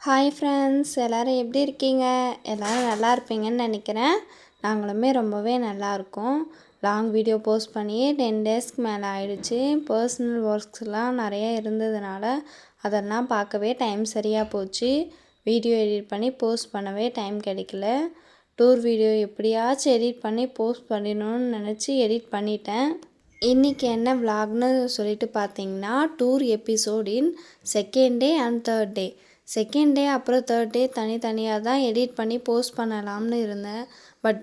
Hi friends, எல்லோரும் எப்படி இருக்கீங்க? எல்லோரும் நல்லா இருப்பீங்கன்னு நினைக்கிறேன். நாங்களுமே ரொம்பவே நல்லா இருக்கோம். லாங் வீடியோ போஸ்ட் பண்ணி 10 டேஸ்க்கு மேலே ஆயிடுச்சு. பர்சனல் ஒர்க்ஸ்லாம் நிறைய இருந்ததுனால அதெல்லாம் பார்க்கவே டைம் சரியாக போச்சு. வீடியோ எடிட் பண்ணி போஸ்ட் பண்ணவே டைம் கிடைக்கல. டூர் வீடியோ எப்படியாச்சும் எடிட் பண்ணி போஸ்ட் பண்ணிடணும்னு நினச்சி எடிட் பண்ணிட்டேன். இன்றைக்கி என்ன விலாக்னு சொல்லிட்டு பார்த்தீங்கன்னா, டூர் எபிசோடின் second day and third day. Second day அப்புறம் தேர்ட் டே தனித்தனியாக தான் எடிட் பண்ணி போஸ்ட் பண்ணலாம்னு இருந்தேன். பட்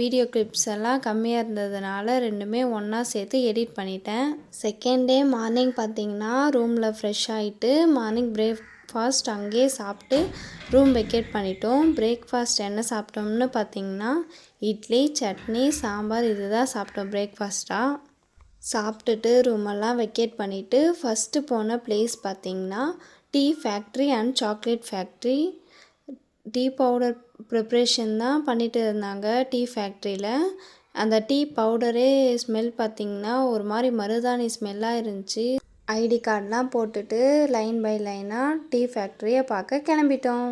வீடியோ கிளிப்ஸ் எல்லாம் கம்மியாக இருந்ததுனால ரெண்டுமே ஒன்றா சேர்த்து எடிட் பண்ணிட்டேன். செகண்ட் டே மார்னிங் பார்த்திங்கன்னா ரூமில் ஃப்ரெஷ் ஆகிட்டு மார்னிங் பிரேக்ஃபாஸ்ட் அங்கேயே சாப்பிட்டு ரூம் வெக்கேட் பண்ணிட்டோம். பிரேக்ஃபாஸ்ட் என்ன சாப்பிட்டோம்னு பார்த்திங்கன்னா இட்லி, சட்னி, சாம்பார் இது தான் சாப்பிட்டோம் பிரேக்ஃபாஸ்ட்டாக. சாப்பிட்டுட்டு ரூமெல்லாம் வெக்கேட் பண்ணிவிட்டு ஃபஸ்ட்டு போன பிளேஸ் பார்த்திங்கன்னா tea factory and chocolate factory. Tea powder preparation தான் பண்ணிட்டு இருந்தாங்க டீ ஃபேக்ட்ரியில். அந்த டீ பவுடரே ஸ்மெல் பார்த்திங்கன்னா ஒரு மாதிரி மருதாணி ஸ்மெல்லாக இருந்துச்சு. ஐடி கார்டெலாம் போட்டுட்டு லைன் பை லைனாக டீ ஃபேக்ட்ரியை பார்க்க கிளம்பிட்டோம்.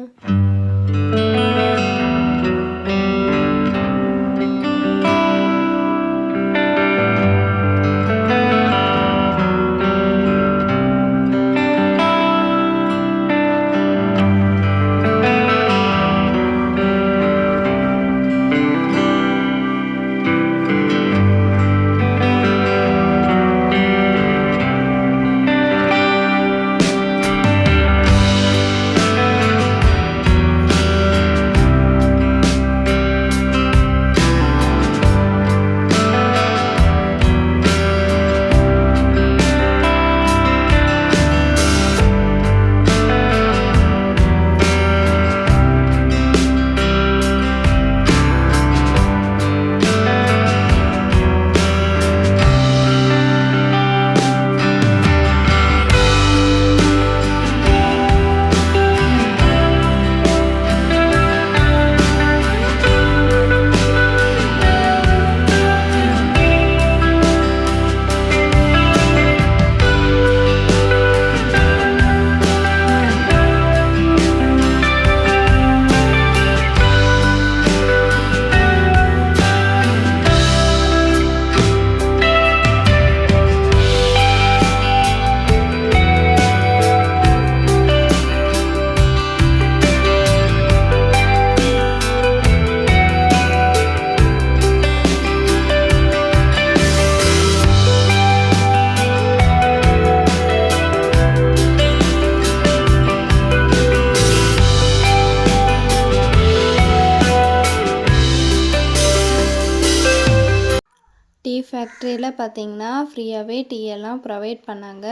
டீ ஃபேக்ட்ரியில் பார்த்திங்கன்னா ஃப்ரீயாகவே டீ எல்லாம் ப்ரொவைட் பண்ணாங்க.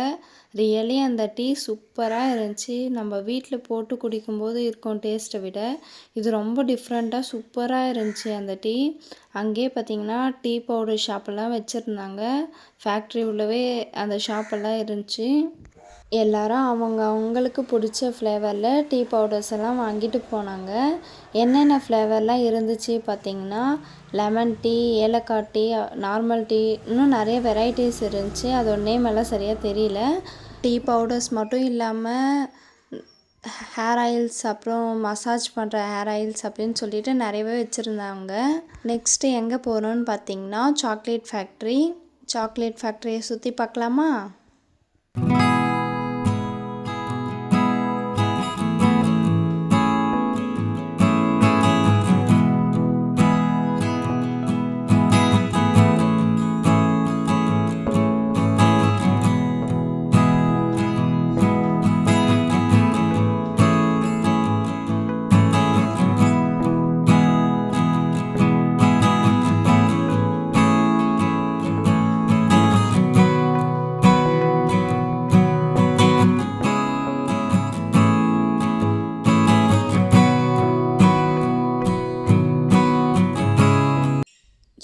ரியலி அந்த டீ சூப்பராக இருந்துச்சு. நம்ம வீட்டில் போட்டு குடிக்கும்போது இருக்கும் டேஸ்ட்டை விட இது ரொம்ப டிஃப்ரெண்ட்டாக சூப்பராக இருந்துச்சு அந்த டீ. அங்கேயே பார்த்திங்கன்னா டீ பவுடர் ஷாப்பெல்லாம் வச்சுருந்தாங்க. ஃபேக்ட்ரி உள்ளவே அந்த ஷாப்பெல்லாம் இருந்துச்சு. எல்லாரும் அவங்களுக்கு பிடிச்ச ஃப்ளேவரில் டீ பவுடர்ஸ் எல்லாம் வாங்கிட்டு போனாங்க. என்னென்ன ஃப்ளேவர்லாம் இருந்துச்சு பார்த்திங்கன்னா லெமன் டீ, ஏலக்காய் டீ, நார்மல் டீ, இன்னும் நிறைய வெரைட்டிஸ் இருந்துச்சு. அதோட நேம் எல்லாம் சரியாக தெரியல. டீ பவுடர்ஸ் மட்டும் இல்லாமல் ஹேர் ஆயில்ஸ், அப்புறம் மசாஜ் பண்ணுற ஹேர் ஆயில்ஸ் அப்படின்னு சொல்லிட்டு நிறையவே வச்சுருந்தாங்க. நெக்ஸ்ட்டு எங்கே போகிறோன்னு பார்த்திங்கன்னா சாக்லேட் ஃபேக்ட்ரி. சாக்லேட் ஃபேக்ட்ரியை சுற்றி பார்க்கலாமா?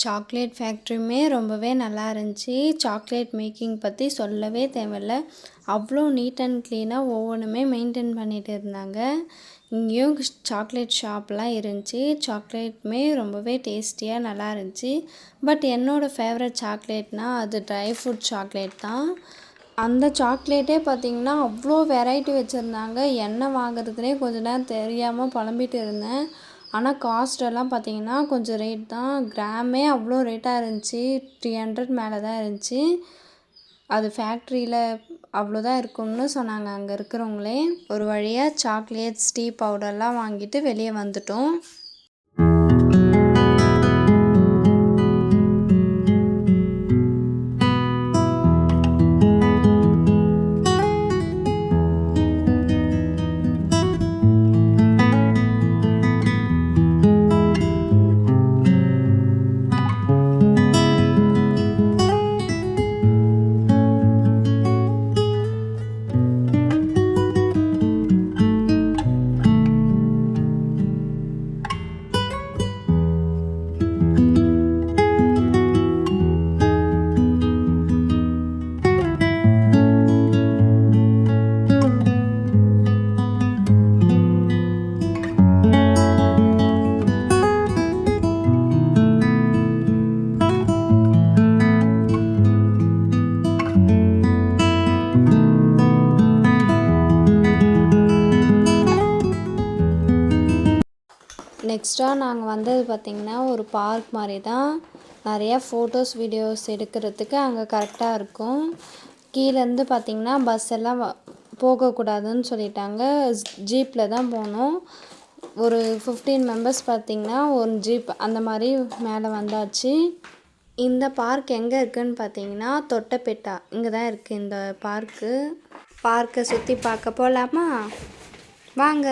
சாக்லேட் ஃபேக்ட்ரியுமே ரொம்பவே நல்லா இருந்துச்சு. சாக்லேட் மேக்கிங் பற்றி சொல்லவே தேவையில்ல. அவ்வளோ நீட் அண்ட் க்ளீனாக ஒவ்வொன்றுமே மெயின்டைன் பண்ணிகிட்டு இருந்தாங்க. இங்கேயும் சாக்லேட் ஷாப்லாம் இருந்துச்சு. சாக்லேட்டுமே ரொம்பவே டேஸ்டியாக நல்லா இருந்துச்சு. பட் என்னோடய ஃபேவரட் சாக்லேட்னால் அது ட்ரை ஃப்ரூட் சாக்லேட் தான். அந்த சாக்லேட்டே பார்த்திங்கன்னா அவ்வளோ வெரைட்டி வச்சுருந்தாங்க. என்ன வாங்குறதுனே கொஞ்ச நேரம் தெரியாமல் புலம்பிட்டு இருந்தேன். ஆனால் காஸ்ட்டெல்லாம் பார்த்திங்கன்னா கொஞ்சம் ரேட் தான். கிராமே அவ்வளோ ரேட்டாக இருந்துச்சு. 300 மேலே தான் இருந்துச்சு. அது ஃபேக்ட்ரியில் அவ்வளோதான் இருக்கும்னு சொன்னாங்க அங்கே இருக்கிறவங்களே. ஒரு வழியாக சாக்லேட்ஸ், டீ பவுடர்லாம் வாங்கிட்டு வெளியே வந்துட்டோம். நெக்ஸ்ட்டாக நாங்கள் வந்தது பார்த்திங்கன்னா ஒரு பார்க் மாதிரி தான். நிறையா ஃபோட்டோஸ், வீடியோஸ் எடுக்கிறதுக்கு அங்கே கரெக்டாக இருக்கும். கீழேருந்து பார்த்திங்கன்னா பஸ் எல்லாம் போகக்கூடாதுன்னு சொல்லிட்டாங்க. ஜீப்பில் தான் போகணும். ஒரு 15 மெம்பர்ஸ் பார்த்திங்கன்னா ஒரு ஜீப் அந்த மாதிரி மேலே வந்தாச்சு. இந்த பார்க் எங்கே இருக்குதுன்னு பார்த்தீங்கன்னா தொட்டபெட்டா இங்கே தான் இருக்குது இந்த பார்க்கு. பார்க்கை சுற்றி பார்க்க போகலாமா? வாங்க.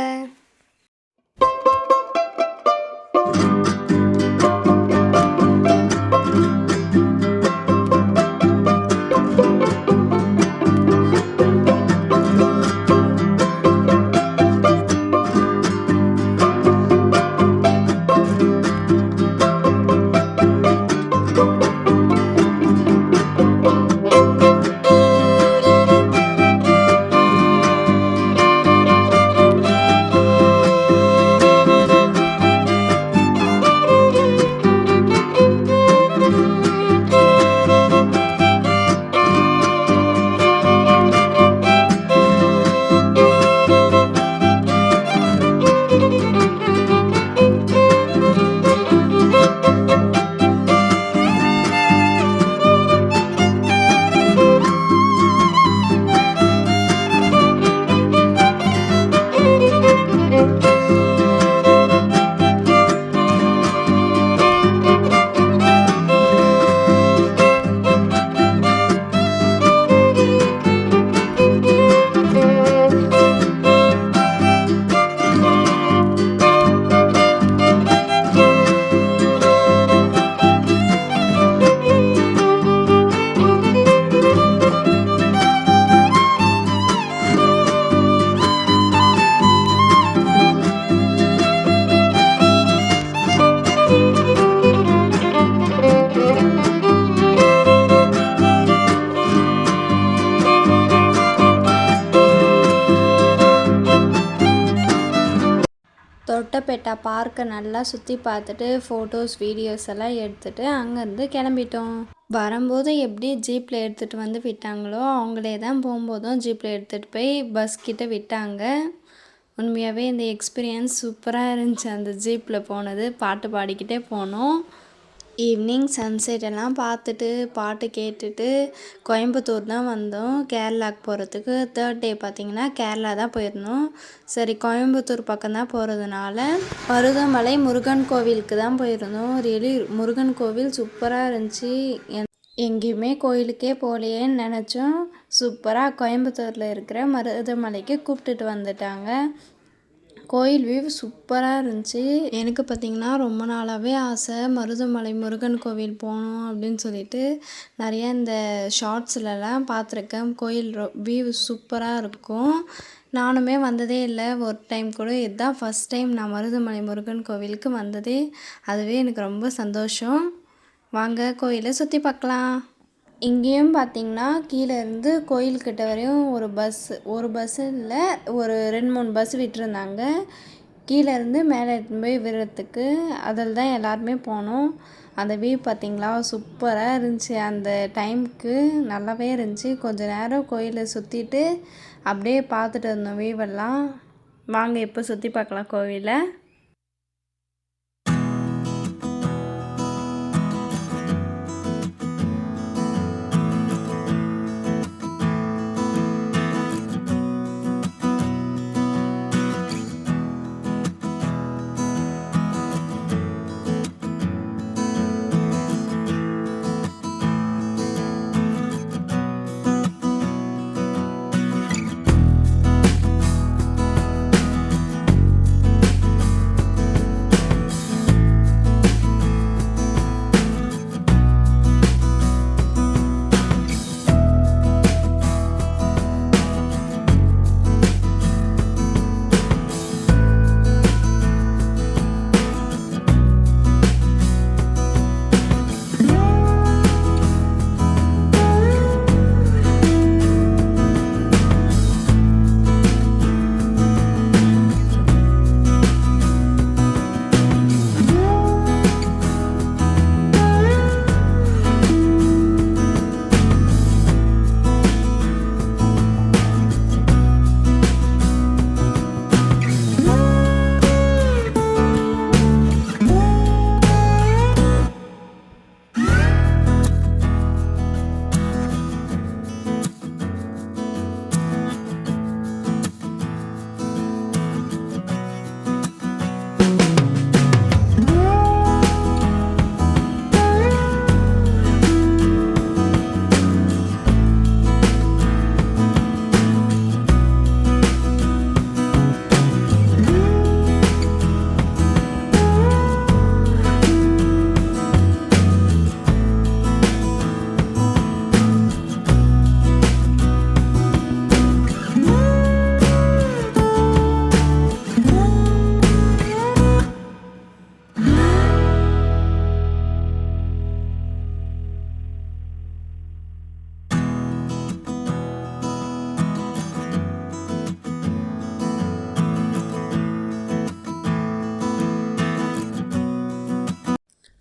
தொட்டபெட்டா பார்க்கை நல்லா சுற்றி பார்த்துட்டு ஃபோட்டோஸ், வீடியோஸ் எல்லாம் எடுத்துகிட்டு அங்கேருந்து கிளம்பிட்டோம். வரும்போது எப்படி ஜீப்பில் எடுத்துகிட்டு வந்து விட்டாங்களோ அவங்களே தான் போகும்போதும் ஜீப்பில் எடுத்துகிட்டு போய் பஸ் கிட்ட விட்டாங்க. உண்மையாகவே இந்த எக்ஸ்பீரியன்ஸ் சூப்பராக இருந்துச்சு. அந்த ஜீப்பில் போனது பாட்டு பாடிக்கிட்டே போனோம். ஈவினிங் சன்செட் எல்லாம் பார்த்துட்டு பாட்டு கேட்டுட்டு கோயம்புத்தூர் தான் வந்தோம். கேரளாவுக்கு போகிறதுக்கு 3rd டே பார்த்திங்கன்னா கேரளா தான் போயிருந்தோம். சரி கோயம்புத்தூர் பக்கம் தான் போகிறதுனால மருதமலை முருகன் கோவிலுக்கு தான் போயிருந்தோம். ரியலி முருகன் கோவில் சூப்பராக இருந்துச்சு. எங்கேயுமே கோயிலுக்கே போகலையேன்னு நினச்சோம். சூப்பராக கோயம்புத்தூரில் இருக்கிற மருதமலைக்கு கூப்பிட்டுட்டு வந்துட்டாங்க. கோயில் வியூ சூப்பராக இருந்துச்சு. எனக்கு பார்த்திங்கன்னா ரொம்ப நாளாகவே ஆசை மருதமலை முருகன் கோவில் போகணும் அப்படின்னு சொல்லிட்டு நிறையா இந்த ஷார்ட்ஸ்லலாம் பார்த்துருக்கேன். கோயில் வியூ சூப்பராக இருக்கும். நானுமே வந்ததே இல்லை ஒரு டைம் கூட. இதுதான் ஃபஸ்ட் டைம் நான் மருதமலை முருகன் கோவிலுக்கு வந்ததே. அதுவே எனக்கு ரொம்ப சந்தோஷம். வாங்க கோயிலை சுற்றி பார்க்கலாம். இங்கேயும் பார்த்திங்கன்னா கீழே இருந்து கோயில்கிட்ட வரையும் ஒரு பஸ்ஸு இல்லை ஒரு 2-3 பஸ் விட்டுருந்தாங்க. கீழே இருந்து மேலே எடுத்துன்னு போய் விடுறதுக்கு அதில் தான் எல்லாருமே போனோம். அந்த வியூ பார்த்திங்களா சூப்பராக இருந்துச்சு. அந்த டைமுக்கு நல்லாவே இருந்துச்சு. கொஞ்சம் நேரம் கோயிலை சுற்றிட்டு அப்படியே பார்த்துட்டு இருந்தோம் வியூவெல்லாம். வாங்க இப்போ சுற்றி பார்க்கலாம் கோவிலை.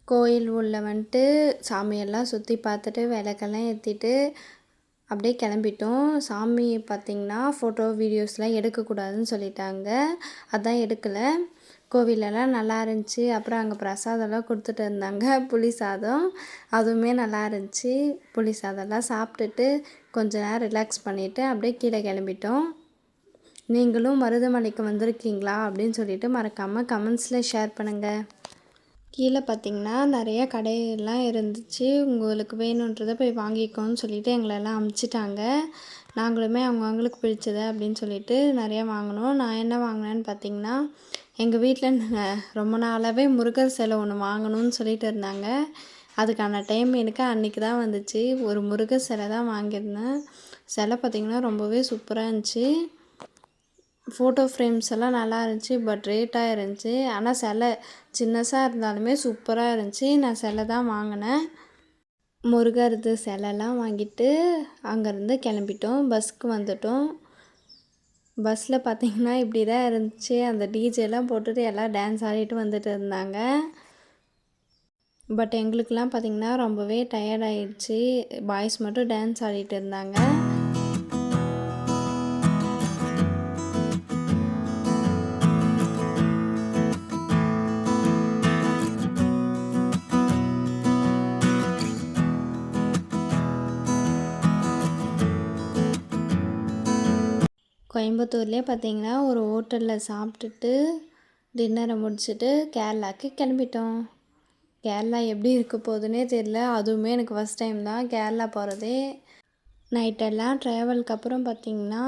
கோயில் உள்ள வந்துட்டு சாமியெல்லாம் சுற்றி பார்த்துட்டு விளக்கெல்லாம் ஏற்றிட்டு அப்படியே கிளம்பிட்டோம். சாமி பார்த்திங்கன்னா ஃபோட்டோ வீடியோஸ்லாம் எடுக்கக்கூடாதுன்னு சொல்லிட்டாங்க. அதான் எடுக்கலை. கோவிலெல்லாம் நல்லா இருந்துச்சு. அப்புறம் அங்கே பிரசாதம்லாம் கொடுத்துட்டு இருந்தாங்க. புளி சாதம் அதுவுமே நல்லா இருந்துச்சு. புளி சாதம்லாம் சாப்பிட்டுட்டு கொஞ்ச நேரம் ரிலாக்ஸ் பண்ணிவிட்டு அப்படியே கீழே கிளம்பிட்டோம். நீங்களும் மருதமலைக்கு வந்திருக்கீங்களா அப்படின்னு சொல்லிட்டு மறக்காமல் கமெண்ட்ஸில் ஷேர் பண்ணுங்கள். கீழே பார்த்திங்கன்னா நிறைய கடையெல்லாம் இருந்துச்சு. உங்களுக்கு வேணுன்றதை போய் வாங்கிக்கோன்னு சொல்லிவிட்டு எங்களெல்லாம் அமுச்சிட்டாங்க. நாங்களுமே அவங்கவுங்களுக்கு பிடிச்சது அப்படின்னு சொல்லிட்டு நிறையா வாங்கினோம். நான் என்ன வாங்கினேன்னு பார்த்திங்கன்னா, எங்கள் வீட்டில் ரொம்ப நாளாகவே முருகர் சிலை ஒன்று வாங்கணும்னு சொல்லிட்டு இருந்தாங்க. அதுக்கான டைம் எனக்கு அன்றைக்கி தான் வந்துச்சு. ஒரு முருகர் சிலை தான் வாங்கியிருந்தேன். சிலை பார்த்திங்கன்னா ரொம்பவே சூப்பராக இருந்துச்சு. ஃபோட்டோ ஃப்ரேம்ஸ் எல்லாம் நல்லா இருந்துச்சு. பட் ரேட்டாக இருந்துச்சு. ஆனால் சிலை சின்னசாக இருந்தாலுமே சூப்பராக இருந்துச்சு. நான் சிலை தான் வாங்கினேன். முருகரது சிலைலாம் வாங்கிட்டு அங்கேருந்து கிளம்பிட்டோம். பஸ்ஸுக்கு வந்துட்டோம். பஸ்ஸில் பார்த்திங்கன்னா இப்படி தான் இருந்துச்சு. அந்த டிஜேலாம் போட்டுட்டு எல்லாம் டான்ஸ் ஆடிட்டு வந்துட்டு இருந்தாங்க. பட் எங்களுக்கெலாம் பார்த்திங்கன்னா ரொம்பவே டயர்ட் ஆகிடுச்சு. பாய்ஸ் மட்டும் டான்ஸ் ஆடிட்டு இருந்தாங்க. கோயம்புத்தூர்லேயே பார்த்திங்கன்னா ஒரு ஹோட்டலில் சாப்பிட்டுட்டு டின்னரை முடிச்சுட்டு கேரளாவுக்கு கிளம்பிட்டோம். கேரளா எப்படி இருக்க போகுதுன்னே தெரியல. அதுவுமே எனக்கு ஃபஸ்ட் டைம் தான் கேரளா போகிறதே. நைட்டெல்லாம் ட்ராவலுக்கு அப்புறம் பார்த்திங்கன்னா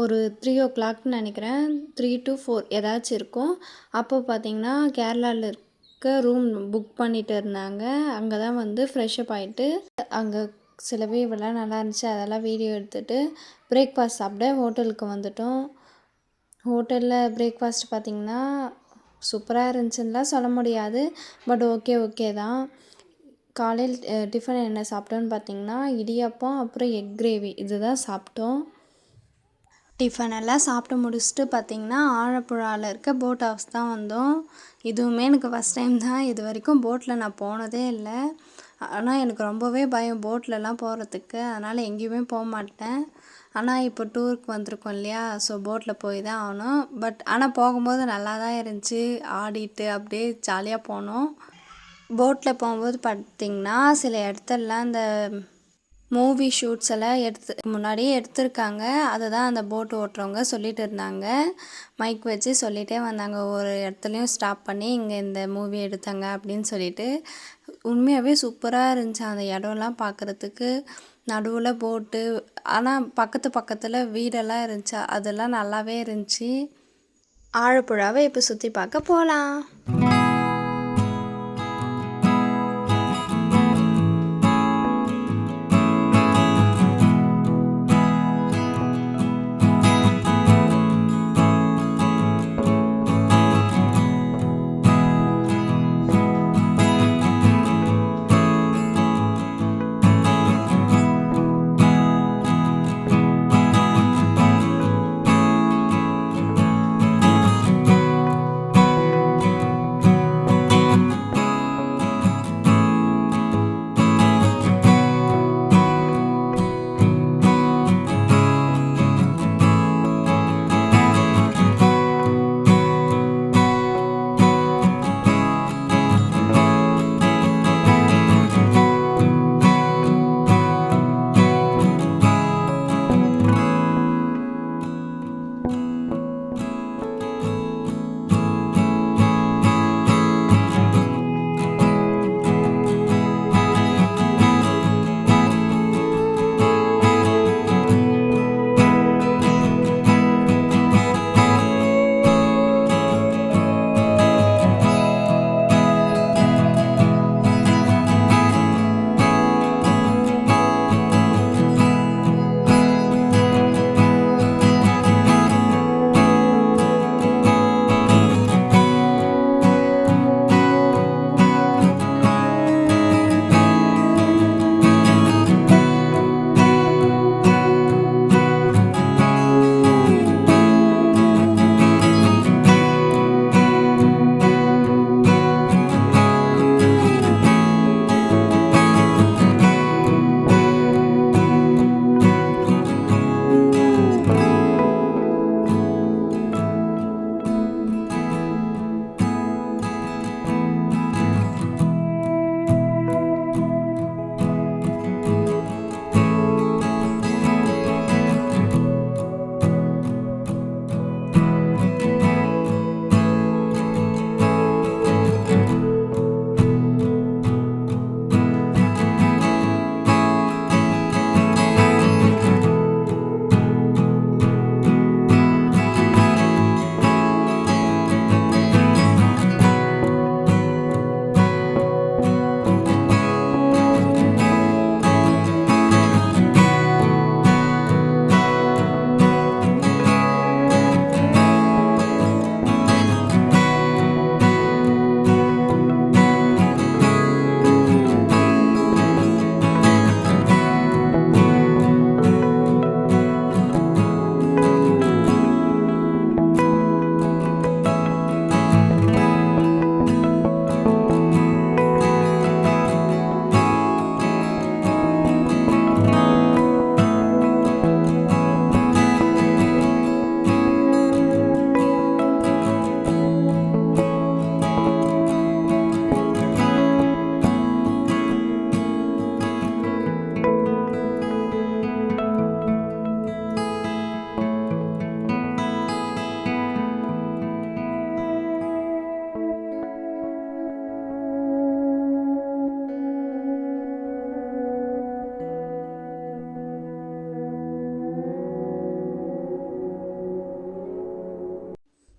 ஒரு 3 நினைக்கிறேன், 3 to 4 ஏதாச்சும் இருக்கும். அப்போ பார்த்திங்கன்னா கேரளாவில் இருக்க ரூம் புக் பண்ணிட்டு இருந்தாங்க. அங்கே தான் வந்து ஃப்ரெஷ்அப் ஆகிட்டு அங்கே சில வியூவெல்லாம் நல்லா இருந்துச்சு. அதெல்லாம் வீடியோ எடுத்துகிட்டு பிரேக்ஃபாஸ்ட் சாப்பிட ஹோட்டலுக்கு வந்துட்டோம். ஹோட்டலில் பிரேக்ஃபாஸ்ட் பார்த்திங்கன்னா சூப்பராக இருந்துச்சுன்னுலாம் சொல்ல முடியாது. பட் ஓகே தான். காலையில் டிஃபன் என்ன சாப்பிட்டோன்னு பார்த்திங்கன்னா இடியாப்பம் அப்புறம் எக் கிரேவி இது தான் சாப்பிட்டோம். டிஃபன் எல்லாம் சாப்பிட்டு முடிச்சுட்டு பார்த்திங்கன்னா ஆழப்புழாவில் இருக்க போட் ஹவுஸ் தான் வந்தோம். இதுவுமே எனக்கு ஃபஸ்ட் டைம் தான். இது வரைக்கும் போட்டில் நான் போனதே இல்லை. ஆனால் எனக்கு ரொம்பவே பயம் போட்லலாம் போகிறதுக்கு. அதனால் எங்கேயுமே போக மாட்டேன். ஆனால் இப்போ டூருக்கு வந்திருக்கோம் இல்லையா, ஸோ போட்டில் போய் தான் ஆகணும். ஆனால் போகும்போது நல்லா தான் இருந்துச்சு. ஆடிட்டு அப்படியே ஜாலியாக போனோம். போட்டில் போகும்போது பார்த்திங்கன்னா சில இடத்துலலாம் இந்த மூவி ஷூட்ஸ் எல்லாம் முன்னாடியே எடுத்திருக்காங்க. அதை தான் அந்த போட் ஓட்டுறவங்க சொல்லிட்டு இருந்தாங்க. மைக் வச்சு சொல்லிகிட்டே வந்தாங்க. ஒரு இடத்துலையும் ஸ்டாப் பண்ணி இங்கே இந்த மூவி எடுத்தாங்க அப்படின்னு சொல்லிட்டு. உண்மையாகவே சூப்பராக இருந்துச்சு அந்த இடம்லாம் பார்க்குறதுக்கு. நடுவில் போட்டு, ஆனால் பக்கத்தில் வீடெல்லாம் இருந்துச்சு. அதெல்லாம் நல்லாவே இருந்துச்சு. ஆழப்புழாவை இப்போ சுற்றி பார்க்க போகலாம்.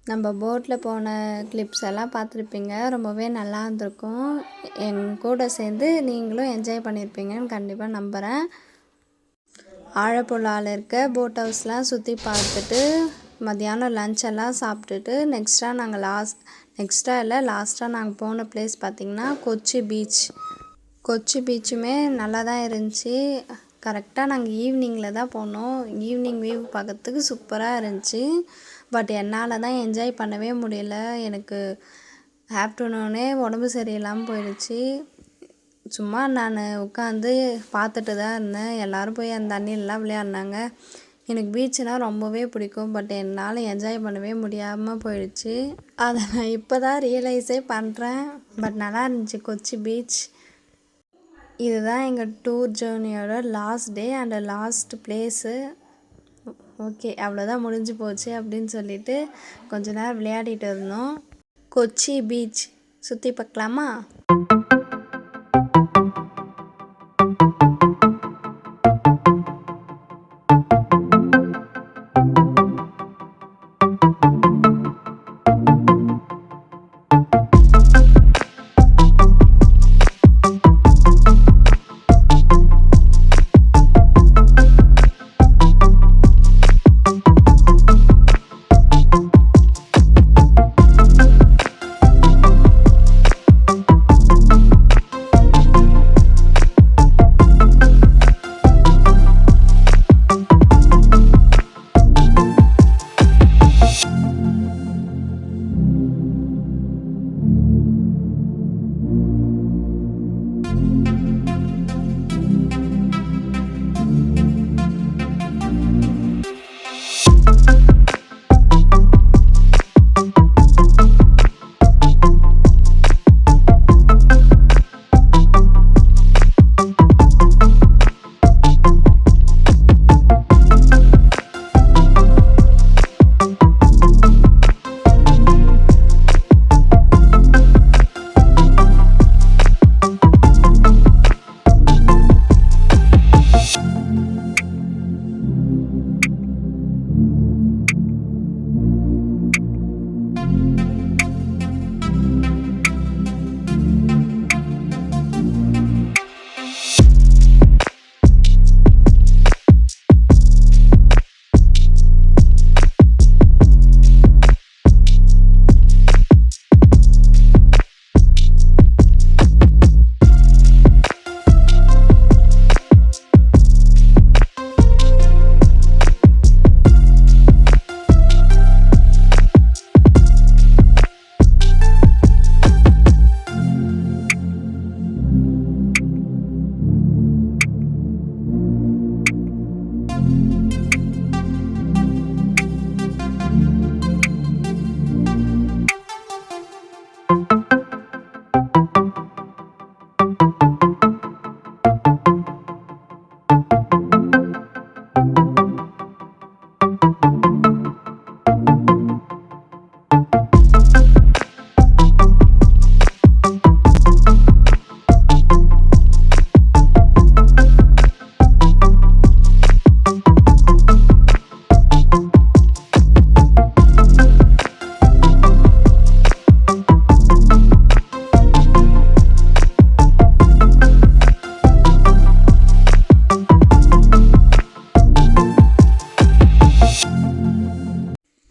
நம்ம போட்டில் போன கிளிப்ஸ் எல்லாம் பார்த்துருப்பீங்க. ரொம்பவே நல்லா இருந்திருக்கும். என் கூட சேர்ந்து நீங்களும் என்ஜாய் பண்ணியிருப்பீங்கன்னு கண்டிப்பாக நம்புகிறேன். ஆழப்புழாவில் இருக்க போட் ஹவுஸ்லாம் சுற்றி பார்த்துட்டு மத்தியானம் லன்ச் எல்லாம் சாப்பிட்டுட்டு லாஸ்ட்டாக நாங்கள் போன பிளேஸ் பார்த்திங்கன்னா கொச்சி பீச். கொச்சி பீச்சுமே நல்லா தான் இருந்துச்சு. கரெக்டாக நாங்கள் ஈவினிங்கில் தான் போனோம். ஈவினிங் வியூ பார்க்கறதுக்கு சூப்பராக இருந்துச்சு. பட் என்னால் தான் என்ஜாய் பண்ணவே முடியல. எனக்கு ஆஃப்டர்நூனே உடம்பு சரியில்லாமல் போயிடுச்சு. சும்மா நான் உட்காந்து பார்த்துட்டு தான் இருந்தேன். எல்லோரும் போய் அந்த தண்ணியிலலாம் விளையாடினாங்க. எனக்கு பீச்சுனால் ரொம்பவே பிடிக்கும். பட் என்னால் என்ஜாய் பண்ணவே முடியாமல் போயிடுச்சு. அதை நான் இப்போ தான் ரியலைஸே பண்ணுறேன். பட் நல்லா இருந்துச்சு கொச்சி பீச். இதுதான் எங்கள் டூர் ஜேர்னியோட last day and last place. Okay, அவ்வளோதான் முடிஞ்சு போச்சு அப்படின்னு சொல்லிட்டு கொஞ்ச நேரம் விளையாடிட்டு இருந்தோம். கொச்சி பீச் சுற்றி பார்க்கலாமா?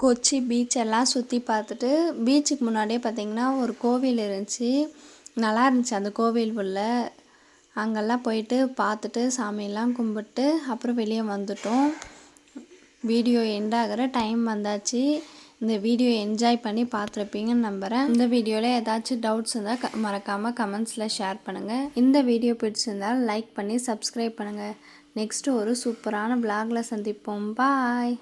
கொச்சி பீச் எல்லாம் சுற்றி பார்த்துட்டு பீச்சுக்கு முன்னாடியே பார்த்திங்கன்னா ஒரு கோவில் இருந்துச்சு. நல்லா இருந்துச்சு அந்த கோவில் உள்ள. அங்கெல்லாம் போயிட்டு பார்த்துட்டு சாமியெல்லாம் கும்பிட்டு அப்புறம் வெளியே வந்துட்டோம். வீடியோ எண்ட் ஆகிற டைம் வந்தாச்சு. இந்த வீடியோ என்ஜாய் பண்ணி பார்த்துருப்பீங்கன்னு நம்புகிறேன். இந்த வீடியோவில் ஏதாச்சும் டவுட்ஸ் இருந்தால் மறக்காமல் கமெண்ட்ஸில் ஷேர் பண்ணுங்கள். இந்த வீடியோ பிடிச்சிருந்தால் லைக் பண்ணி சப்ஸ்கிரைப் பண்ணுங்கள். நெக்ஸ்ட்டு ஒரு சூப்பரான vlogல சந்திப்போம். பாய்.